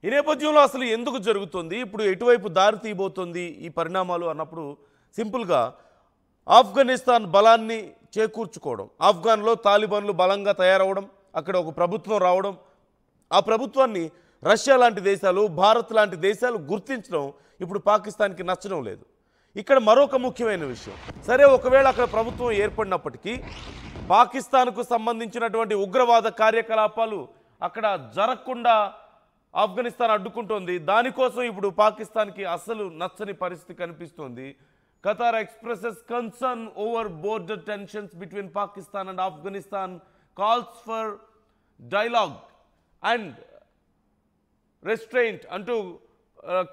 ఈ నేపథ్యంలో అసలు ఎందుకు జరుగుతుంది, ఇప్పుడు ఎటువైపు దారి తీయబోతుంది ఈ పరిణామాలు అన్నప్పుడు సింపుల్గా ఆఫ్ఘనిస్తాన్ బలాన్ని చేకూర్చుకోవడం, ఆఫ్ఘన్లో తాలిబాన్లు బలంగా తయారవడం, అక్కడ ఒక ప్రభుత్వం రావడం, ఆ ప్రభుత్వాన్ని రష్యా లాంటి దేశాలు, భారత్ లాంటి దేశాలు గుర్తించడం ఇప్పుడు పాకిస్తాన్కి నచ్చడం లేదు. ఇక్కడ మరొక ముఖ్యమైన విషయం, సరే ఒకవేళ అక్కడ ప్రభుత్వం ఏర్పడినప్పటికీ పాకిస్తాన్కు సంబంధించినటువంటి ఉగ్రవాద కార్యకలాపాలు అక్కడ జరగకుండా ఆఫ్ఘనిస్తాన్ అడ్డుకుంటోంది. దానికోసం ఇప్పుడు పాకిస్తాన్కి అసలు నచ్చని పరిస్థితి కనిపిస్తోంది. Qatar expresses concern over border tensions between Pakistan and Afghanistan, calls for dialogue and restraint అంటూ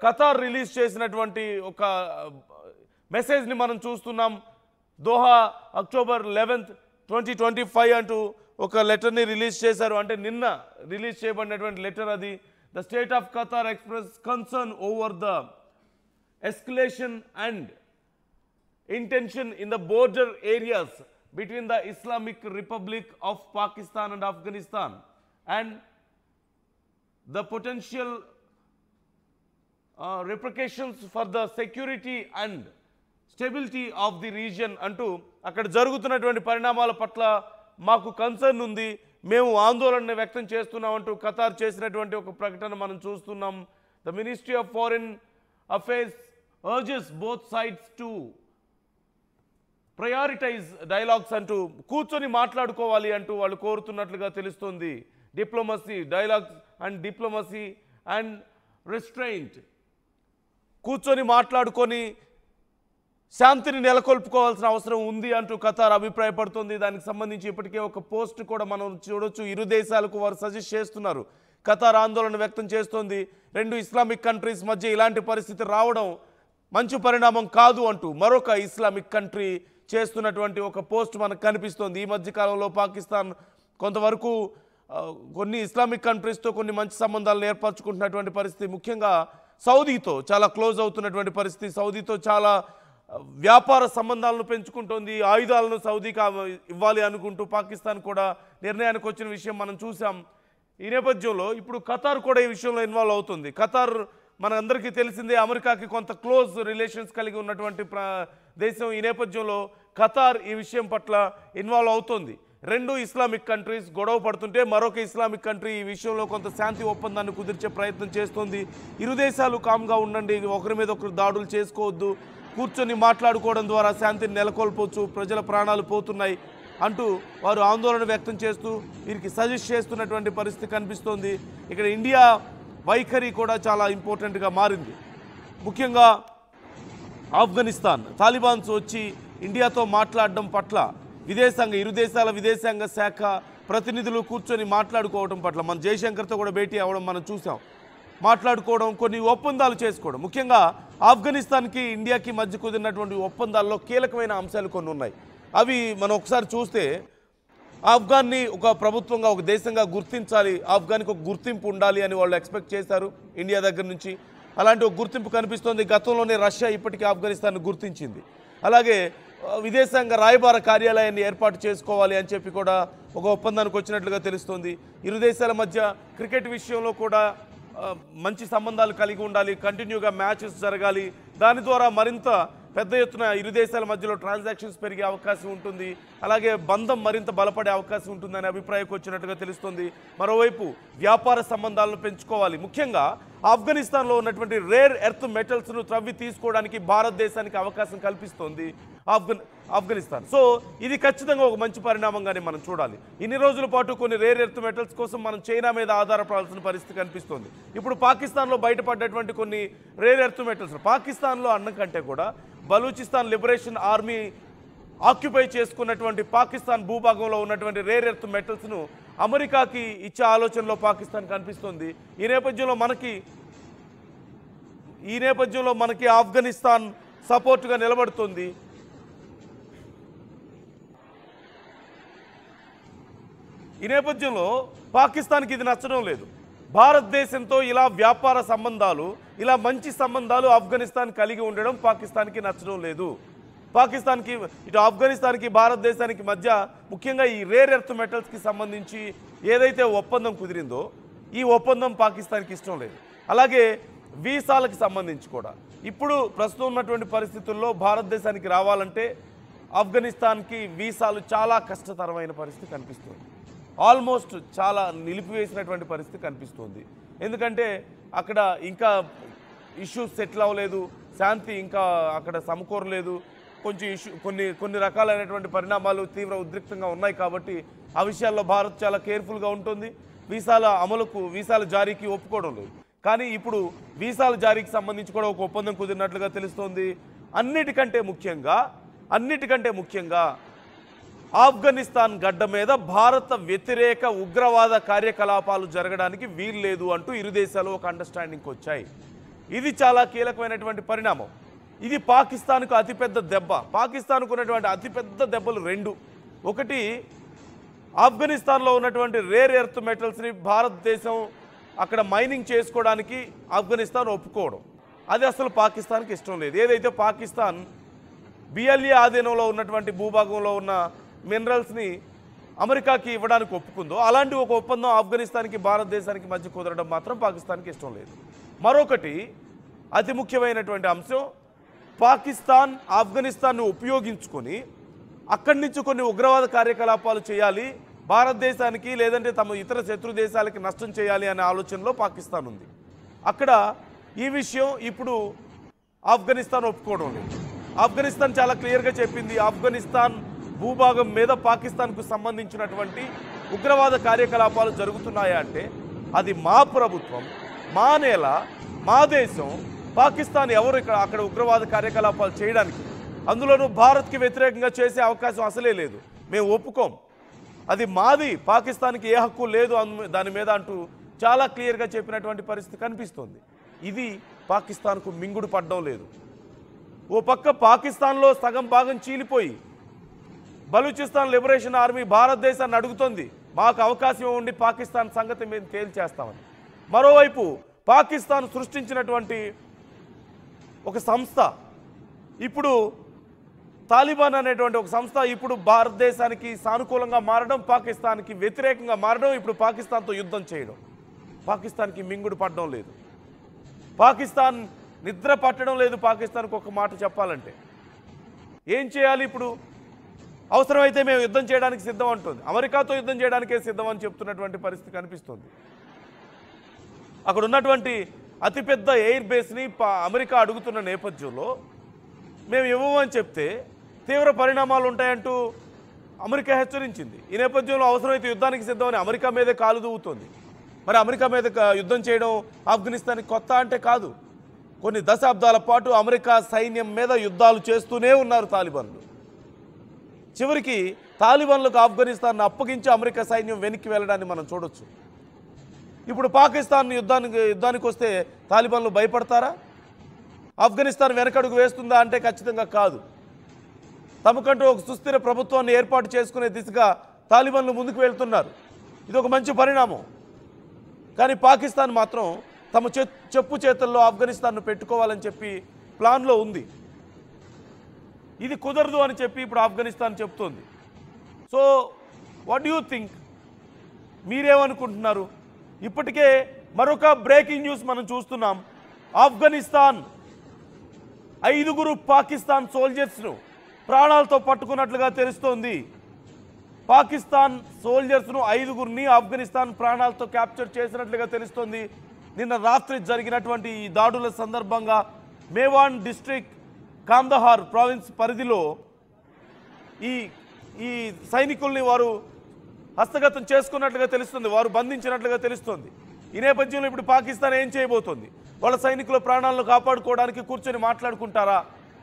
ఖతార్ రిలీజ్ చేసినటువంటి ఒక మెసేజ్ని మనం చూస్తున్నాం. దోహా అక్టోబర్ 11, 2025 అంటూ ఒక లెటర్ని రిలీజ్ చేశారు. అంటే నిన్న రిలీజ్ చేయబడినటువంటి లెటర్ అది. The state of Qatar express concern over the escalation and intention in the border areas between the Islamic Republic of Pakistan and Afghanistan and the potential repercussions for the security and stability of the region అంటూ అక్కడ జరుగుతున్నటువంటి పరిణామాల పట్ల మాకు concern ఉంది, మేము ఆందోళన వ్యక్తం చేస్తున్నామంటూ ఖతార్ చేసినటువంటి ఒక ప్రకటన మనం చూస్తున్నాం. The ministry of foreign affairs urges both sides to prioritise dialogues అంటూ కూర్చొని మాట్లాడుకోవాలి అంటూ వాళ్ళు కోరుతున్నట్లుగా తెలుస్తుంది. Diplomacy, dialogues and diplomacy and restraint, కూర్చొని మాట్లాడుకొని శాంతిని నెలకొల్పుకోవాల్సిన అవసరం ఉంది అంటూ ఖతార్ అభిప్రాయపడుతుంది. దానికి సంబంధించి ఇప్పటికే ఒక పోస్ట్ కూడా మనం చూడొచ్చు. ఇరు దేశాలకు వారు సజెస్ట్ చేస్తున్నారు. ఖతార్ ఆందోళన వ్యక్తం చేస్తోంది, రెండు ఇస్లామిక్ కంట్రీస్ మధ్య ఇలాంటి పరిస్థితి రావడం మంచి పరిణామం కాదు అంటూ మరొక ఇస్లామిక్ కంట్రీ చేస్తున్నటువంటి ఒక పోస్ట్ మనకు కనిపిస్తోంది. ఈ మధ్యకాలంలో పాకిస్తాన్ కొంతవరకు కొన్ని ఇస్లామిక్ కంట్రీస్తో కొన్ని మంచి సంబంధాలను ఏర్పరచుకుంటున్నటువంటి పరిస్థితి, ముఖ్యంగా సౌదీతో చాలా క్లోజ్ అవుతున్నటువంటి పరిస్థితి, సౌదీతో చాలా వ్యాపార సంబంధాలను పెంచుకుంటోంది. ఆయుధాలను సౌదీకి ఇవ్వాలి అనుకుంటూ పాకిస్తాన్ కూడా నిర్ణయానికి వచ్చిన విషయం మనం చూసాం. ఈ నేపథ్యంలో ఇప్పుడు ఖతార్ కూడా ఈ విషయంలో ఇన్వాల్వ్ అవుతుంది. ఖతార్ మనందరికీ తెలిసిందే, అమెరికాకి కొంత క్లోజ్ రిలేషన్స్ కలిగి ఉన్నటువంటి దేశం. ఈ నేపథ్యంలో ఖతార్ ఈ విషయం పట్ల ఇన్వాల్వ్ అవుతోంది. రెండు ఇస్లామిక్ కంట్రీస్ గొడవ పడుతుంటే మరొక ఇస్లామిక్ కంట్రీ ఈ విషయంలో కొంత శాంతి ఒప్పందాన్ని కుదిర్చే ప్రయత్నం చేస్తోంది. ఇరు దేశాలు కామ్గా ఉండండి, ఒకరి మీద ఒకరు దాడులు చేసుకోవద్దు, కూర్చొని మాట్లాడుకోవడం ద్వారా శాంతిని నెలకొల్పవచ్చు, ప్రజల ప్రాణాలు పోతున్నాయి అంటూ వారు ఆందోళన వ్యక్తం చేస్తూ వీరికి సజెస్ట్ చేస్తున్నటువంటి పరిస్థితి కనిపిస్తోంది. ఇక్కడ ఇండియా వైఖరి కూడా చాలా ఇంపార్టెంట్గా మారింది. ముఖ్యంగా ఆఫ్ఘనిస్తాన్ తాలిబాన్స్ వచ్చి ఇండియాతో మాట్లాడడం పట్ల ఇరు దేశాల విదేశాంగ శాఖ ప్రతినిధులు కూర్చొని మాట్లాడుకోవడం పట్ల మన జయశంకర్తో కూడా భేటీ అవ్వడం మనం చూసాం. మాట్లాడుకోవడం, కొన్ని ఒప్పందాలు చేసుకోవడం, ముఖ్యంగా ఆఫ్ఘనిస్తాన్కి ఇండియాకి మధ్య కుదిరినటువంటి ఒప్పందాల్లో కీలకమైన అంశాలు కొన్ని ఉన్నాయి. అవి మనం ఒకసారి చూస్తే, ఆఫ్ఘాన్ని ఒక ప్రభుత్వంగా, ఒక దేశంగా గుర్తించాలి, ఆఫ్ఘాన్కి ఒక గుర్తింపు ఉండాలి అని వాళ్ళు ఎక్స్పెక్ట్ చేశారు ఇండియా దగ్గర నుంచి. అలాంటి ఒక గుర్తింపు కనిపిస్తోంది. గతంలోనే రష్యా ఇప్పటికీ ఆఫ్ఘనిస్తాన్ను గుర్తించింది. అలాగే విదేశాంగ రాయబార కార్యాలయాన్ని ఏర్పాటు చేసుకోవాలి అని చెప్పి కూడా ఒక ఒప్పందానికి వచ్చినట్లుగా తెలుస్తోంది. ఇరు దేశాల మధ్య క్రికెట్ విషయంలో కూడా మంచి సంబంధాలు కలిగి ఉండాలి, కంటిన్యూగా మ్యాచెస్ జరగాలి, దాని ద్వారా మరింత పెద్ద ఎత్తున ఇరు దేశాల మధ్యలో ట్రాన్సాక్షన్స్ పెరిగే అవకాశం ఉంటుంది, అలాగే బంధం మరింత బలపడే అవకాశం ఉంటుందని అభిప్రాయంకి వచ్చినట్టుగా తెలుస్తుంది. మరోవైపు వ్యాపార సంబంధాలను పెంచుకోవాలి, ముఖ్యంగా ఆఫ్ఘనిస్తాన్లో ఉన్నటువంటి రేర్ ఎర్త్ మెటల్స్ను త్రవ్వి తీసుకోవడానికి భారతదేశానికి అవకాశం కల్పిస్తోంది ఆఫ్ఘనిస్తాన్. సో ఇది ఖచ్చితంగా ఒక మంచి పరిణామంగానే మనం చూడాలి. ఇన్ని రోజుల పాటు కొన్ని రేర్ ఎర్త్ మెటల్స్ కోసం మనం చైనా మీద ఆధారపడాల్సిన పరిస్థితి కనిపిస్తోంది. ఇప్పుడు పాకిస్తాన్లో బయటపడ్డటువంటి కొన్ని రేర్ ఎర్త్ మెటల్స్, పాకిస్తాన్లో అన్న కంటే కూడా బలూచిస్తాన్ లిబరేషన్ ఆర్మీ ఆక్యుపై చేసుకున్నటువంటి పాకిస్తాన్ భూభాగంలో ఉన్నటువంటి రేర్ ఎర్త్ మెటల్స్ను అమెరికాకి ఇచ్చే ఆలోచనలో పాకిస్తాన్ కనిపిస్తోంది. ఈ నేపథ్యంలో మనకి ఆఫ్ఘనిస్తాన్ సపోర్ట్గా నిలబడుతుంది. ఈ నేపథ్యంలో పాకిస్తాన్కి ఇది నచ్చడం లేదు. భారతదేశంతో ఇలా వ్యాపార సంబంధాలు, ఇలా మంచి సంబంధాలు ఆఫ్ఘనిస్తాన్ కలిగి ఉండడం పాకిస్తాన్కి నచ్చడం లేదు. పాకిస్తాన్కి, ఇటు ఆఫ్ఘనిస్తాన్కి భారతదేశానికి మధ్య ముఖ్యంగా ఈ రేర్ ఎర్త్ మెటల్స్కి సంబంధించి ఏదైతే ఒప్పందం కుదిరిందో ఈ ఒప్పందం పాకిస్తాన్కి ఇష్టం లేదు. అలాగే వీసాలకు సంబంధించి కూడా ఇప్పుడు ప్రస్తుతం ఉన్నటువంటి పరిస్థితుల్లో భారతదేశానికి రావాలంటే ఆఫ్ఘనిస్తాన్కి వీసాలు చాలా కష్టతరమైన పరిస్థితి కనిపిస్తుంది. ఆల్మోస్ట్ చాలా నిలిపివేసినటువంటి పరిస్థితి కనిపిస్తుంది. ఎందుకంటే అక్కడ ఇంకా ఇష్యూస్ సెటిల్ అవ్వలేదు, శాంతి ఇంకా అక్కడ సమకూరలేదు, కొంచెం కొన్ని రకాలైనటువంటి పరిణామాలు తీవ్ర ఉద్రిక్తంగా ఉన్నాయి. కాబట్టి ఆ విషయాల్లో భారత్ చాలా కేర్ఫుల్గా ఉంటుంది. వీసాల జారీకి ఒప్పుకోవడం లేదు. కానీ ఇప్పుడు వీసాల జారీకి సంబంధించి కూడా ఒక ఒప్పందం కుదిరినట్లుగా తెలుస్తోంది. అన్నిటికంటే ముఖ్యంగా ఆఫ్ఘనిస్తాన్ గడ్డ మీద భారత వ్యతిరేక ఉగ్రవాద కార్యకలాపాలు జరగడానికి వీల్లేదు అంటూ ఇరు దేశాలు ఒక అండర్స్టాండింగ్కి వచ్చాయి. ఇది చాలా కీలకమైనటువంటి పరిణామం. ఇది పాకిస్తాన్కు అతిపెద్ద దెబ్బ. పాకిస్తాన్కు ఉన్నటువంటి అతిపెద్ద దెబ్బలు రెండు. ఒకటి, ఆఫ్ఘనిస్తాన్లో ఉన్నటువంటి రేర్ ఎర్త్ మెటల్స్ని భారతదేశం అక్కడ మైనింగ్ చేసుకోవడానికి ఆఫ్ఘనిస్తాన్ ఒప్పుకోవడం, అది అసలు పాకిస్తాన్కి ఇష్టం లేదు. ఏదైతే పాకిస్తాన్ బిఎల్ఏ ఆధీనంలో ఉన్నటువంటి భూభాగంలో ఉన్న మినరల్స్ని అమెరికాకి ఇవ్వడానికి ఒప్పుకుందో అలాంటి ఒక ఒప్పందం ఆఫ్ఘనిస్తాన్కి భారతదేశానికి మధ్య కుదరడం మాత్రం పాకిస్తాన్కి ఇష్టం లేదు. మరొకటి అతి ముఖ్యమైనటువంటి అంశం, పాకిస్తాన్ ఆఫ్ఘనిస్తాన్ను ఉపయోగించుకొని అక్కడి నుంచి కొన్ని ఉగ్రవాద కార్యకలాపాలు చేయాలి, భారతదేశానికి లేదంటే తమ ఇతర శత్రు దేశాలకి నష్టం చేయాలి అనే ఆలోచనలో పాకిస్తాన్ ఉంది. అక్కడ ఈ విషయం ఇప్పుడు ఆఫ్ఘనిస్తాన్ ఒప్పుకోవడం లేదు. ఆఫ్ఘనిస్తాన్ చాలా క్లియర్గా చెప్పింది, ఆఫ్ఘనిస్తాన్ భూభాగం మీద పాకిస్తాన్కు సంబంధించినటువంటి ఉగ్రవాద కార్యకలాపాలు జరుగుతున్నాయా అంటే అది మా ప్రభుత్వం, మా నేల, మా దేశం. పాకిస్తాన్ ఎవరు అక్కడ ఉగ్రవాద కార్యకలాపాలు చేయడానికి, అందులోనూ భారత్కి వ్యతిరేకంగా చేసే అవకాశం అసలే లేదు, మేము ఒప్పుకోం, అది మాది, పాకిస్తాన్కి ఏ హక్కు లేదు దాని మీద అంటూ చాలా క్లియర్గా చెప్పినటువంటి పరిస్థితి కనిపిస్తుంది. ఇది పాకిస్తాన్కు మింగుడు పడడం లేదు. ఓ పక్క పాకిస్తాన్లో సగం భాగం చీలిపోయి బలూచిస్తాన్ లిబరేషన్ ఆర్మీ భారతదేశాన్ని అడుగుతోంది, మాకు అవకాశం ఉండి పాకిస్తాన్ సంగతి మేము తేల్చేస్తామని. మరోవైపు పాకిస్తాన్ సృష్టించినటువంటి ఒక సంస్థ, ఇప్పుడు తాలిబాన్ అనేటువంటి ఒక సంస్థ ఇప్పుడు భారతదేశానికి సానుకూలంగా మారడం, పాకిస్తాన్కి వ్యతిరేకంగా మారడం, ఇప్పుడు పాకిస్తాన్తో యుద్ధం చేయడం పాకిస్తాన్కి మింగుడు పడడం లేదు. పాకిస్తాన్ నిద్ర పట్టడం లేదు. పాకిస్తాన్కి ఒక మాట చెప్పాలంటే ఏం చేయాలి ఇప్పుడు? అవసరమైతే మేము యుద్ధం చేయడానికి సిద్ధం అంటుంది, అమెరికాతో యుద్ధం చేయడానికే సిద్ధం అని చెప్తున్నటువంటి పరిస్థితి కనిపిస్తుంది. అక్కడ ఉన్నటువంటి అతిపెద్ద ఎయిర్ బేస్ని అమెరికా అడుగుతున్న నేపథ్యంలో మేము ఇవ్వమని చెప్తే తీవ్ర పరిణామాలు ఉంటాయంటూ అమెరికా హెచ్చరించింది. ఈ నేపథ్యంలో అవసరమైతే యుద్ధానికి సిద్ధమని అమెరికా మీదే కాలు దూవుతోంది. మరి అమెరికా మీద యుద్ధం చేయడం ఆఫ్ఘనిస్తాన్కి కొత్త అంటే కాదు. కొన్ని దశాబ్దాల పాటు అమెరికా సైన్యం మీద యుద్ధాలు చేస్తూనే ఉన్నారు తాలిబాన్లు. చివరికి తాలిబాన్లకు ఆఫ్ఘనిస్తాన్ను అప్పగించి అమెరికా సైన్యం వెనక్కి వెళ్ళడాన్ని మనం చూడొచ్చు. ఇప్పుడు పాకిస్తాన్ యుద్ధానికి వస్తే తాలిబాన్లు భయపడతారా? ఆఫ్ఘనిస్తాన్ వెనకడుగు వేస్తుందా అంటే ఖచ్చితంగా కాదు. తమకంటూ ఒక సుస్థిర ప్రభుత్వాన్ని ఏర్పాటు చేసుకునే దిశగా తాలిబాన్లు ముందుకు వెళ్తున్నారు. ఇది ఒక మంచి పరిణామం. కానీ పాకిస్తాన్ మాత్రం తమ చెప్పు చేతుల్లో ఆఫ్ఘనిస్తాన్ను పెట్టుకోవాలని చెప్పి ప్లాన్లో ఉంది. ఇది కుదరదు అని చెప్పి ఇప్పుడు ఆఫ్ఘనిస్తాన్ చెప్తోంది. So what you think? మీరేమనుకుంటున్నారు? ఇప్పటికే మరొక బ్రేకింగ్ న్యూస్ మనం చూస్తున్నాం. ఆఫ్ఘనిస్తాన్ 5 పాకిస్తాన్ సోల్జర్స్ను ప్రాణాలతో పట్టుకున్నట్లుగా తెలుస్తోంది. పాకిస్తాన్ సోల్జర్స్ను 5 ఆఫ్ఘనిస్తాన్ ప్రాణాలతో క్యాప్చర్ చేసినట్లుగా తెలుస్తోంది. నిన్న రాత్రి జరిగినటువంటి ఈ దాడుల సందర్భంగా మేవాన్ డిస్ట్రిక్ట్ కాందహార్ ప్రావిన్స్ పరిధిలో ఈ సైనికుల్ని వారు హస్తగతం చేసుకున్నట్లుగా తెలుస్తుంది, వారు బంధించినట్లుగా తెలుస్తుంది. ఈ నేపథ్యంలో ఇప్పుడు పాకిస్తాన్ ఏం చేయబోతోంది? వాళ్ళ సైనికుల ప్రాణాలను కాపాడుకోవడానికి కూర్చొని మాట్లాడుకుంటారా,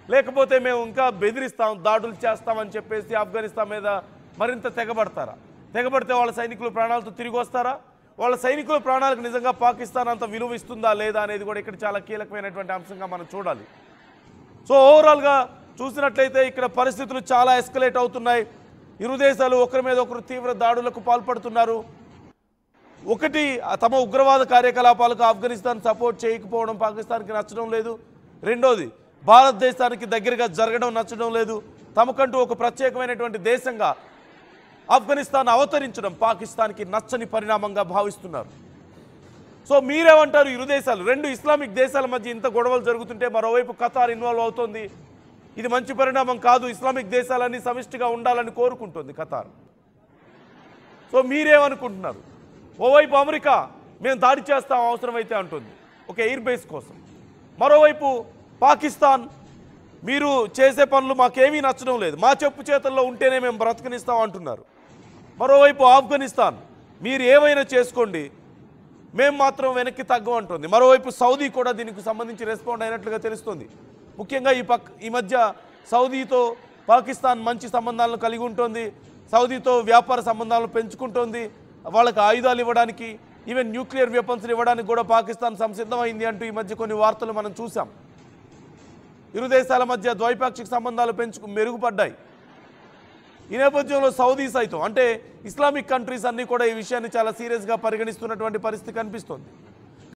లేకపోతే మేము ఇంకా బెదిరిస్తాం, దాడులు చేస్తామని చెప్పేసి ఆఫ్ఘనిస్తాన్ మీద మరింత తెగబడతారా? తెగబడితే వాళ్ళ సైనికులు ప్రాణాలతో తిరిగి వస్తారా? వాళ్ళ సైనికుల ప్రాణాలకు నిజంగా పాకిస్తాన్ అంత విలువ ఇస్తుందా లేదా అనేది కూడా ఇక్కడ చాలా కీలకమైనటువంటి అంశంగా మనం చూడాలి. సో ఓవరాల్గా చూసినట్లయితే ఇక్కడ పరిస్థితులు చాలా ఎస్కలేట్ అవుతున్నాయి. ఇరు దేశాలు ఒకరి మీద ఒకరు తీవ్ర దాడులకు పాల్పడుతున్నారు. ఒకటి, తమ ఉగ్రవాద కార్యకలాపాలకు ఆఫ్ఘనిస్తాన్ సపోర్ట్ చేయకపోవడం పాకిస్తాన్కి నచ్చడం లేదు. రెండోది, భారతదేశానికి దగ్గరగా జరగడం నచ్చడం లేదు. తమకంటూ ఒక ప్రత్యేకమైనటువంటి దేశంగా ఆఫ్ఘనిస్తాన్ అవతరించడం పాకిస్తాన్కి నచ్చని పరిణామంగా భావిస్తున్నారు. సో మీరేమంటారు? ఇరు దేశాలు, రెండు ఇస్లామిక్ దేశాల మధ్య ఇంత గొడవలు జరుగుతుంటే మరోవైపు ఖతార్ ఇన్వాల్వ్ అవుతోంది. ఇది మంచి పరిణామం కాదు. ఇస్లామిక్ దేశాలన్నీ సమిష్టిగా ఉండాలని కోరుకుంటుంది ఖతార్. సో మీరేమనుకుంటున్నారు? ఓవైపు అమెరికా మేము దాడి చేస్తాం అవసరమైతే అంటుంది ఒక ఎయిర్ బేస్ కోసం. మరోవైపు పాకిస్తాన్ మీరు చేసే పనులు మాకేమీ నచ్చడం లేదు, మా చెప్పు చేతుల్లో ఉంటేనే మేము బ్రతకనిస్తాం అంటున్నారు. మరోవైపు ఆఫ్ఘనిస్తాన్ మీరు ఏమైనా చేసుకోండి మేము మాత్రం వెనక్కి తగ్గం అంటుంది. మరోవైపు సౌదీ కూడా దీనికి సంబంధించి రెస్పాండ్ అయినట్లుగా తెలుస్తుంది. ముఖ్యంగా ఈ మధ్య సౌదీతో పాకిస్తాన్ మంచి సంబంధాలను కలిగి ఉంటుంది. సౌదీతో వ్యాపార సంబంధాలను పెంచుకుంటోంది. వాళ్ళకి ఆయుధాలు ఇవ్వడానికి, ఈవెన్ న్యూక్లియర్ వెపన్స్ ఇవ్వడానికి కూడా పాకిస్తాన్ సంసిద్ధమైంది అంటూ ఈ మధ్య కొన్ని వార్తలు మనం చూసాం. ఇరు దేశాల మధ్య ద్వైపాక్షిక సంబంధాలు మెరుగుపడ్డాయి. ఈ నేపథ్యంలో సౌదీ సైతం అంటే ఇస్లామిక్ కంట్రీస్ అన్నీ కూడా ఈ విషయాన్ని చాలా సీరియస్గా పరిగణిస్తున్నటువంటి పరిస్థితి కనిపిస్తోంది.